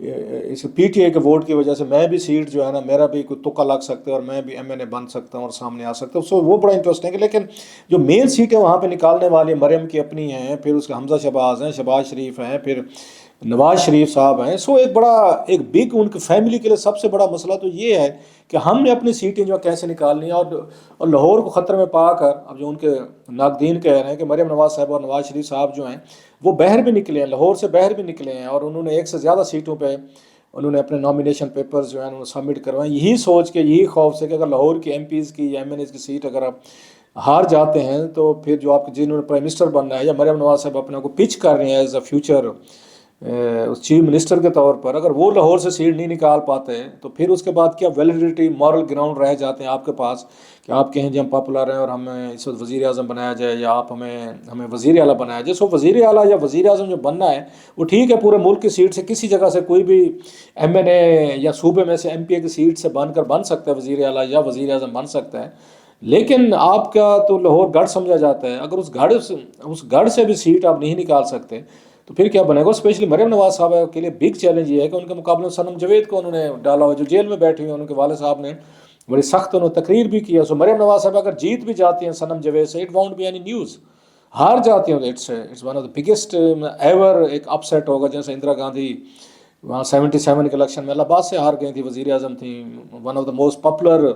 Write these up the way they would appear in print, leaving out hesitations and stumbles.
Us P T A کے vote کی وجہ سے میں بھی سیٹ جو ہے نا میرا بھی کوئی تکا لگ سکتا ہے اور میں بھی ایم این اے بن سکتا ہوں اور سامنے آ سکتا ہوں. سو وہ بڑا انٹرسٹنگ ہے. لیکن جو مین سیٹیں وہاں پہ نکالنے والی مریم کی اپنی ہیں, پھر اس کے حمزہ شہباز ہیں, شہباز شریف ہیں, پھر نواز شریف صاحب ہیں. سو ایک بڑا ایک بگ ان کی فیملی کے لیے سب سے بڑا مسئلہ تو یہ ہے کہ ہم نے اپنی سیٹیں جو کیسے نکالنی ہیں, اور لاہور کو خطرے میں پا کر اب جو ان کے ناقدین کہہ رہے ہیں کہ مریم نواز صاحب اور نواز شریف صاحب جو ہیں وہ باہر بھی نکلے ہیں, لاہور سے باہر بھی نکلے ہیں, اور انہوں نے ایک سے زیادہ سیٹوں پہ انہوں نے اپنے نامینیشن پیپرز جو ہیں انہوں نے سبمٹ کروائے, یہی سوچ کے, یہی خوف سے کہ اگر لاہور کی ایم پیز کی یا ایم این ایز کی سیٹ اگر آپ ہار جاتے ہیں تو پھر جو آپ جنہوں نے پرائم منسٹر بننا ہے, یا مریم نواز صاحب اپنے کو پچ کر رہے ہیں as a future chief minister کے طور پر, اگر وہ لاہور سے سیٹ نہیں نکال پاتے تو پھر اس کے بعد کیا ویلیڈیٹی مورل گراؤنڈ رہ جاتے ہیں آپ کے پاس کہ آپ کہیں جی ہم پاپولر ہیں اور ہمیں اس وقت وزیر اعظم بنایا جائے, یا آپ ہمیں وزیر اعلیٰ بنایا جائے. سو وزیر اعلیٰ یا وزیر اعظم جو بننا ہے وہ ٹھیک ہے, پورے ملک کی سیٹ سے کسی جگہ سے کوئی بھی ایم این اے یا صوبے میں سے ایم پی اے کی سیٹ سے بن سکتا ہے وزیر اعلیٰ یا وزیر اعظم بن سکتا ہے. لیکن آپ کا تو لاہور گڑھ سمجھا جاتا ہے, اگر اس گڑھ سے بھی سیٹ آپ نہیں نکال سکتے تو پھر کیا بنے گا. اسپیشلی مریم نواز صاحب کے لیے بگ چیلنج یہ ہے کہ ان کے مقابلے میں صنم جاوید کو انہوں نے ڈالا ہوا, جو جیل میں بیٹھے ہوئے ہیں. ان کے والد صاحب نے بڑی سخت انہوں نے تقریر بھی کیا. سو مریم نواز صاحب اگر جیت بھی جاتی ہیں صنم جاوید سے, it won't be any news. ہار جاتی ہیں it's one of the biggest ever ایک اپ سیٹ ہوگا, جیسے اندرا گاندھی وہاں 77 کے الیکشن میں الہ آباد سے ہار گئی تھی, وزیر اعظم تھیں, one of the most popular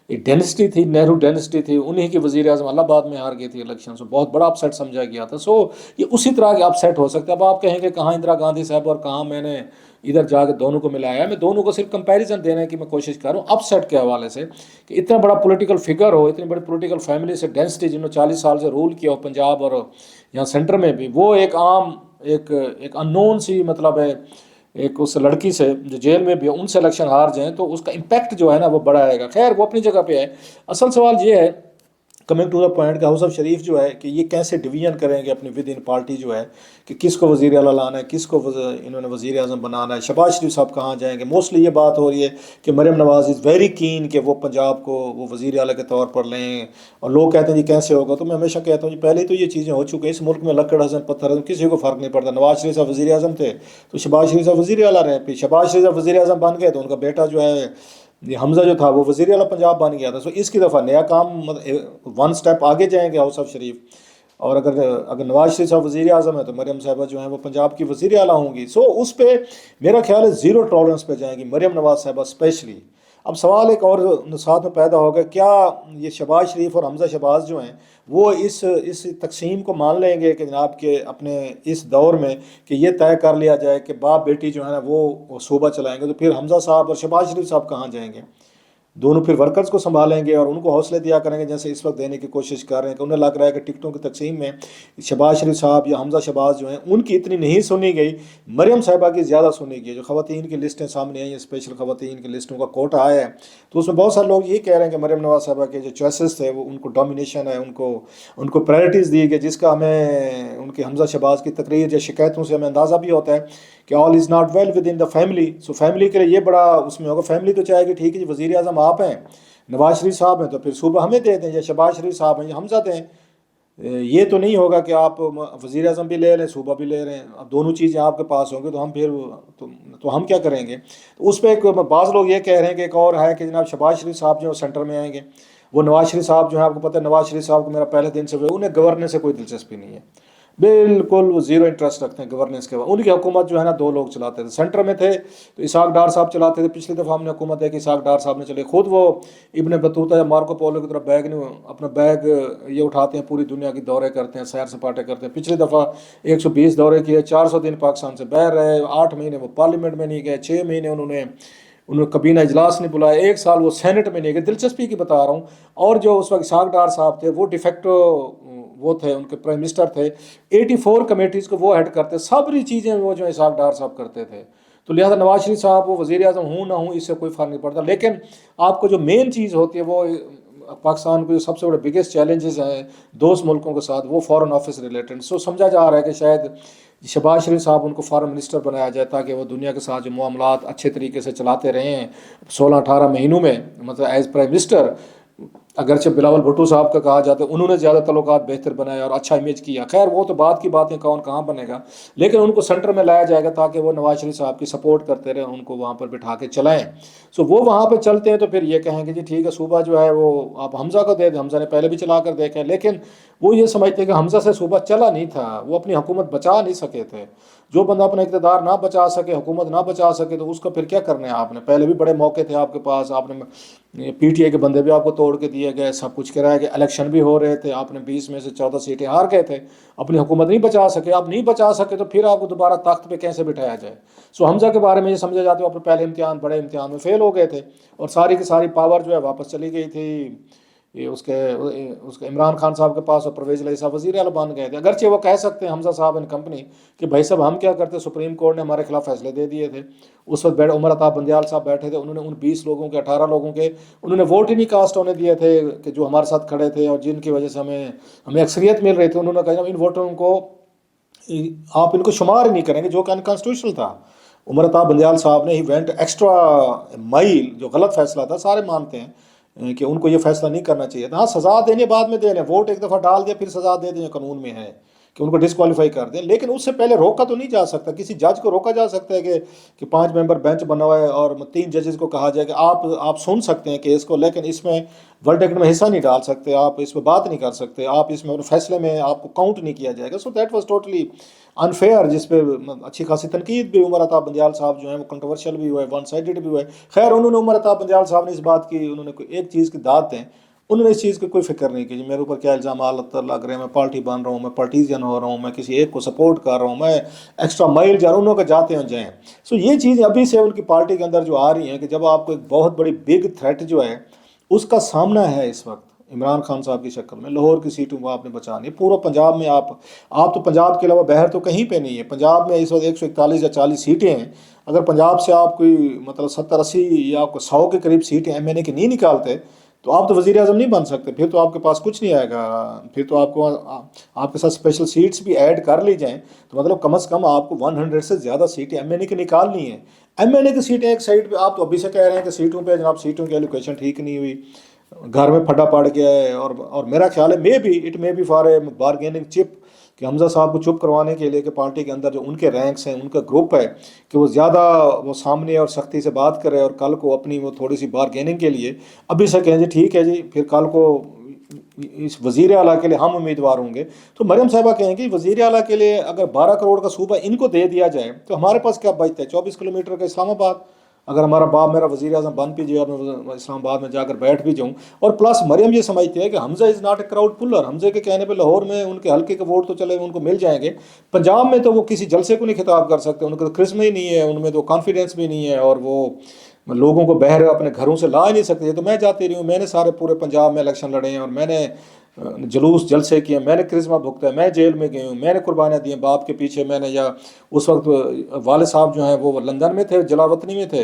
ایک ڈینسٹی تھی, نہرو ڈینسٹی تھی, انہی کی وزیر اعظم الہ آباد میں ہار گئی تھی الیکشن. سو بہت بڑا اپ سیٹ سمجھا گیا تھا. سو یہ اسی طرح کے اپ سیٹ ہو سکتا ہے. اب آپ کہیں کہ کہاں اندرا گاندھی صاحب اور کہاں میں نے ادھر جا کے دونوں کو ملایا ہے, میں دونوں کو صرف کمپیریزن دینے کی میں کوشش کر رہا ہوں اپ سیٹ کے حوالے سے, کہ اتنا بڑا پولیٹیکل فگر ہو, اتنی بڑی پولیٹیکل فیملی سے ڈینسٹی جنہوں 40 سال سے رول کیا ہو پنجاب اور یہاں سینٹر میں بھی, وہ ایک عام ایک ان نون سی مطلب ہے ایک اس لڑکی سے جو جیل میں بھی ان سے الیکشن ہار جائیں تو اس کا امپیکٹ جو ہے نا وہ بڑا آئے گا. خیر وہ اپنی جگہ پہ ہے. اصل سوال یہ ہے کمنگ ٹو دا پوائنٹ کہ ہاؤس آف شریف جو ہے کہ یہ کیسے ڈویژن کریں گے اپنی ود ان پارٹی جو ہے, کہ کس کو وزیر اعلیٰ لانا ہے, کس کو انہوں نے وزیر اعظم بنانا ہے. شہباز شریف صاحب کہاں جائیں گے. موسٹلی یہ بات ہو رہی ہے کہ Maryam Nawaz is very keen کہ وہ پنجاب کو وہ وزیر اعلیٰ کے طور پر لیں, اور لوگ کہتے ہیں جی کیسے ہوگا. تو میں ہمیشہ کہتا ہوں جی پہلے تو یہ چیزیں ہو چکی ہیں, اس ملک میں لکڑ حسن پتھر حسن کسی کو فرق نہیں پڑتا. نواز شریف صاحب وزیر اعظم تھے تو شہباز شریف صاحب وزیر اعلیٰ رہے, پھر شہباز شریف صاحب وزیر اعظم بن گئے تو ان کا بیٹا جو ہے یہ حمزہ جو تھا وہ وزیر اعلیٰ پنجاب بن گیا تھا. سو اس کی دفعہ نیا کام ون سٹیپ آگے جائیں گے ہاؤس آف شریف, اور اگر نواز شریف صاحب وزیر اعظم ہے تو مریم صاحبہ جو ہیں وہ پنجاب کی وزیر اعلیٰ ہوں گی. سو اس پہ میرا خیال ہے زیرو ٹالرنس پہ جائیں گی مریم نواز صاحبہ اسپیشلی. اب سوال ایک اور ساتھ میں پیدا ہوگا, کیا یہ شہباز شریف اور حمزہ شہباز جو ہیں وہ اس تقسیم کو مان لیں گے کہ جناب کے اپنے اس دور میں کہ یہ طے کر لیا جائے کہ باپ بیٹی جو ہے نا وہ صوبہ چلائیں گے, تو پھر حمزہ صاحب اور شہباز شریف صاحب کہاں جائیں گے. دونوں پھر ورکرز کو سنبھالیں گے اور ان کو حوصلے دیا کریں گے جیسے اس وقت دینے کی کوشش کر رہے ہیں, کہ انہیں لگ رہا ہے کہ ٹکٹوں کی تقسیم میں شہباز شریف صاحب یا حمزہ شہباز جو ہیں ان کی اتنی نہیں سنی گئی, مریم صاحبہ کی زیادہ سنی گئی. جو خواتین کی لسٹیں سامنے آئی ہیں, اسپیشل خواتین کی لسٹوں کا کوٹا آیا ہے, تو اس میں بہت سارے لوگ یہ کہہ رہے ہیں کہ مریم نواز صاحبہ کے جو چوائسیز تھے وہ ان کو ڈومینیشن ہے, ان کو پرائرٹیز دی گئی, جس کا ہمیں ان کی حمزہ شہباز کی تقریر یا شکایتوں سے ہمیں اندازہ بھی ہوتا ہے کہ all is not well with in the family. So family کے لیے یہ بڑا اس میں ہوگا. فیملی تو چاہے کہ ٹھیک ہے جی وزیر اعظم آپ ہیں, نواز شریف صاحب ہیں تو پھر صوبہ ہمیں دے دیں, یا شہباز شریف صاحب ہیں یا حمزہ دیں. یہ تو نہیں ہوگا کہ آپ وزیر اعظم بھی لے رہے ہیں صوبہ بھی لے رہے ہیں. اب دونوں چیزیں آپ کے پاس ہوں گے تو ہم پھر تو ہم کیا کریں گے. تو اس پہ ایک بعض لوگ یہ کہہ رہے ہیں کہ ایک اور ہے کہ جناب شہباز شریف صاحب جو سینٹر میں آئیں گے, وہ نواز شریف صاحب جو ہے آپ کو پتہ ہے نواز شریف صاحب کو میرا پہلے دن سے انہیں گورنر سے کوئی دلچسپی نہیں ہے, بالکل وہ زیرو انٹرسٹ رکھتے ہیں گورننس کے بعد. ان کی حکومت جو ہے نا 2 لوگ چلاتے تھے, سینٹر میں تھے تو اسحاق ڈار صاحب چلاتے تھے. پچھلی دفعہ ہم نے حکومت ہے کہ اسحاق ڈار صاحب نے چلے, خود وہ ابن بطوطہ یا مارکو پولو کی طرف اپنا بیگ یہ اٹھاتے ہیں, پوری دنیا کی دورے کرتے ہیں, سیر سپاٹے کرتے ہیں. پچھلی دفعہ 120 دورے کیے, 400 دن پاکستان سے باہر رہے, 8 مہینے وہ پارلیمنٹ میں نہیں گئے, 6 مہینے انہوں نے کابینہ اجلاس نہیں بلایا, 1 سال وہ سینٹ میں نہیں گئے. دلچسپی کی بتا رہا ہوں. اور جو اس وقت اسحاق ڈار صاحب تھے وہ ڈیفیکٹو وہ تھے, ان کے پرائم منسٹر تھے, 84 کمیٹیز کو وہ ہیڈ کرتے, ساری چیزیں وہ جو اسحاق ڈار صاحب کرتے تھے. تو لہٰذا نواز شریف صاحب وہ وزیر اعظم ہوں نہ ہوں اس سے کوئی فرق نہیں پڑتا. لیکن آپ کو جو مین چیز ہوتی ہے وہ پاکستان کو جو سب سے بڑے بگیسٹ چیلنجز ہیں دوست ملکوں کے ساتھ, وہ فارن آفس ریلیٹڈ. سو سمجھا جا رہا ہے کہ شاید شہباز شریف صاحب ان کو فارن منسٹر بنایا جائے تاکہ وہ دنیا کے ساتھ جو معاملات اچھے طریقے سے چلاتے رہے ہیں 16-18 مہینوں میں, مطلب ایز پرائم منسٹر. اگرچہ بلاول بھٹو صاحب کا کہا جاتا ہے انہوں نے زیادہ تعلقات بہتر بنائے اور اچھا امیج کیا، خیر وہ تو بعد کی باتیں، کون کہاں بنے گا، لیکن ان کو سینٹر میں لایا جائے گا تاکہ وہ نواز شریف صاحب کی سپورٹ کرتے رہیں، ان کو وہاں پر بٹھا کے چلائیں. سو وہ وہاں پہ چلتے ہیں تو پھر یہ کہیں گے جی ٹھیک ہے صوبہ جو ہے وہ آپ حمزہ کو دے دیں، حمزہ نے پہلے بھی چلا کر دیکھا ہے، لیکن وہ یہ سمجھتے ہیں کہ حمزہ سے صوبہ چلا نہیں تھا، وہ اپنی حکومت بچا نہیں سکے تھے. جو بندہ اپنا اقتدار نہ بچا سکے، حکومت نہ بچا سکے، تو اس کا پھر کیا کرنا ہے آپ نے. پہلے بھی بڑے موقع تھے آپ کے پاس، آپ نے پی ٹی آئی کے بندے بھی آپ کو توڑ کے دیے گئے، سب کچھ کرایا گیا، الیکشن بھی ہو رہے تھے، آپ نے 20 میں سے 14 سیٹیں ہار گئے تھے، اپنی حکومت نہیں بچا سکے. آپ نہیں بچا سکے تو پھر آپ کو دوبارہ تخت پہ کیسے بٹھایا جائے. سو حمزہ کے بارے میں یہ سمجھا جاتا ہے وہ پہلے امتحان، بڑے امتحان میں فیل ہو گئے تھے اور ساری کی ساری پاور جو ہے واپس چلی گئی تھی یہ اس کے عمران خان صاحب کے پاس، اور پرویز علیہ صاحب وزیر اعلیٰ بن گئے تھے. اگرچہ وہ کہہ سکتے ہیں حمزہ صاحب اینڈ کمپنی کہ بھائی صاحب ہم کیا کرتے، سپریم کورٹ نے ہمارے خلاف فیصلے دے دیے تھے. اس وقت عمر عطا بندیال صاحب بیٹھے تھے، انہوں نے ان 20 لوگوں کے، 18 لوگوں کے انہوں نے ووٹ ہی نہیں کاسٹ ہونے دیے تھے کہ جو ہمارے ساتھ کھڑے تھے اور جن کی وجہ سے ہمیں اکثریت مل رہی تھی. انہوں نے کہا ان ووٹروں کو آپ ان کو شمار ہی نہیں کریں گے، جو کہ انکانسٹیٹیوشنل تھا. عمر عطا بندیال صاحب نے ہی وینٹ ایکسٹرا مائل، جو غلط فیصلہ تھا سارے مانتے ہیں کہ ان کو یہ فیصلہ نہیں کرنا چاہیے تھا. ہاں سزا دینے بعد میں دے لیں، ووٹ ایک دفعہ ڈال دیا پھر سزا دے دیں، قانون میں ہے کہ ان کو ڈسکوالیفائی کر دیں، لیکن اس سے پہلے روکا تو نہیں جا سکتا. کسی جج کو روکا جا سکتا ہے کہ 5 ممبر بینچ بنا ہوا ہے اور 3 ججز کو کہا جائے کہ آپ سن سکتے ہیں کیس کو، لیکن اس میں ورڈکٹ میں حصہ نہیں ڈال سکتے، آپ اس میں بات نہیں کر سکتے، آپ اس میں فیصلے میں آپ کو کاؤنٹ نہیں کیا جائے گا. So that was totally unfair, جس پہ اچھی خاصی تنقید بھی. عمر عطا بندیال صاحب جو ہیں وہ کنٹروورشل بھی ہوئے، ون سائیڈڈ بھی ہوئے. خیر انہوں نے، عمر عطا بندیال صاحب نے اس بات کی، انہوں نے کوئی ایک چیز کی داد دیں، انہوں نے اس چیز کی کوئی فکر نہیں کی جی میرے اوپر کیا الزامات لگ رہے ہیں، میں پارٹی بن رہا ہوں، میں پارٹیزین ہو رہا ہوں، میں کسی ایک کو سپورٹ کر رہا ہوں، میں ایکسٹرا مائل جا رہا ہوں، انہوں کا جاتے ہیں جائیں. سو یہ چیزیں ابھی سے ان کی پارٹی کے اندر جو آ رہی ہیں کہ جب آپ کو ایک بہت بڑی بگ تھریٹ جو ہے اس کا سامنا ہے اس وقت عمران خان صاحب کی شکل میں. لاہور کی سیٹوں کو آپ نے بچانی ہے، پورا پنجاب میں آپ تو پنجاب کے علاوہ باہر تو کہیں پہ نہیں ہے. پنجاب میں اس وقت 141 یا 40 سیٹیں ہیں. اگر پنجاب سے آپ کوئی مطلب 70-80 یا آپ کو 100 کے قریب سیٹیں ایم این اے کی نہیں نکالتے تو آپ تو وزیر اعظم نہیں بن سکتے. پھر تو آپ کے پاس کچھ نہیں آئے گا. پھر تو آپ کے ساتھ اسپیشل سیٹس بھی ایڈ کر لی جائیں تو مطلب کم از کم آپ کو 100 سے زیادہ سیٹیں ایم این اے کی نکالنی ہیں. ایم این اے کی سیٹیں ایک سائڈ پہ، آپ تو ابھی سے کہہ رہے ہیں کہ سیٹوں پہ جناب سیٹوں کی ایلوکیشن ٹھیک نہیں ہوئی، گھر میں پھڈا پڑ گیا ہے. اور میرا خیال ہے it may be for a bargaining chip کہ حمزہ صاحب کو چپ کروانے کے لیے کہ پارٹی کے اندر جو ان کے رینکس ہیں، ان کا گروپ ہے، کہ وہ زیادہ وہ سامنے اور سختی سے بات کرے اور کل کو اپنی وہ تھوڑی سی بارگیننگ کے لیے ابھی سے کہیں جی ٹھیک ہے جی پھر کل کو اس وزیر اعلیٰ کے لیے ہم امیدوار ہوں گے. تو مریم صاحبہ کہیں گے وزیر اعلیٰ کے لیے اگر 12 کروڑ کا صوبہ ان کو دے دیا جائے تو ہمارے پاس کیا بچتا ہے؟ 24 کلومیٹر کا اسلام آباد. اگر ہمارا باپ میرا وزیر اعظم بن بھی جائے اور میں اسلام آباد میں جا کر بیٹھ بھی جاؤں، اور پلس مریم یہ سمجھتے ہیں کہ Hamza is not a crowd puller. حمزے کے کہنے پہ لاہور میں ان کے حلقے کے ووٹ تو چلے ان کو مل جائیں گے، پنجاب میں تو وہ کسی جلسے کو نہیں خطاب کر سکتے، ان کا کرسمہ ہی نہیں ہے، ان میں تو کانفیڈنس بھی نہیں ہے، اور وہ لوگوں کو بہر اپنے گھروں سے لا ہی نہیں سکتے. تو میں جاتی رہی ہوں، میں نے سارے پورے پنجاب میں الیکشن لڑے ہیں اور میں نے جلوس جلسے کیے، میں نے کرسمہ بھگتا ہے، میں جیل میں گئی ہوں، میں نے قربانیاں دی ہیں باپ کے پیچھے. میں نے، یا اس وقت والد صاحب جو ہیں وہ لندن میں تھے، جلاوطنی میں تھے،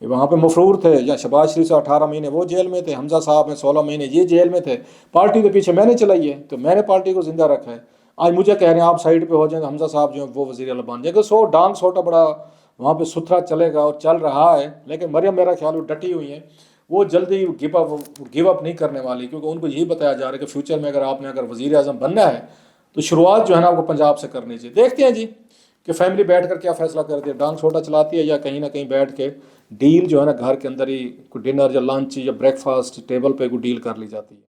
وہاں پہ مفرور تھے، یا شہباز شریف سے 18 مہینے وہ جیل میں تھے، حمزہ صاحب میں 16 مہینے یہ جیل میں تھے. پارٹی کے پیچھے میں نے چلائی ہے تو میں نے پارٹی کو زندہ رکھا ہے. آج مجھے کہہ رہے ہیں آپ سائڈ پہ ہو جائیں، حمزہ صاحب جو ہیں وہ وزیر اعلیٰ بن جائے گا. سو ڈانگ سوٹا بڑا وہاں پہ ستھرا چلے گا اور چل رہا ہے. لیکن مریم میرا خیال وہ ڈٹی ہوئی ہیں، وہ جلدی گیو اپ نہیں کرنے والی، کیونکہ ان کو یہی بتایا جا رہا ہے کہ فیوچر میں اگر وزیر اعظم بننا ہے تو شروعات جو ہے نا وہ پنجاب سے کرنی چاہیے. دیکھتے ہیں جی کہ فیملی بیٹھ کر کیا فیصلہ کرتی ہے، ڈانگ چھوٹا چلاتی ہے یا کہیں نہ کہیں بیٹھ کے ڈیل جو ہے نا گھر کے اندر ہی کوئی ڈنر یا لنچ یا بریک فاسٹ ٹیبل پہ کوئی ڈیل کر لی جاتی ہے.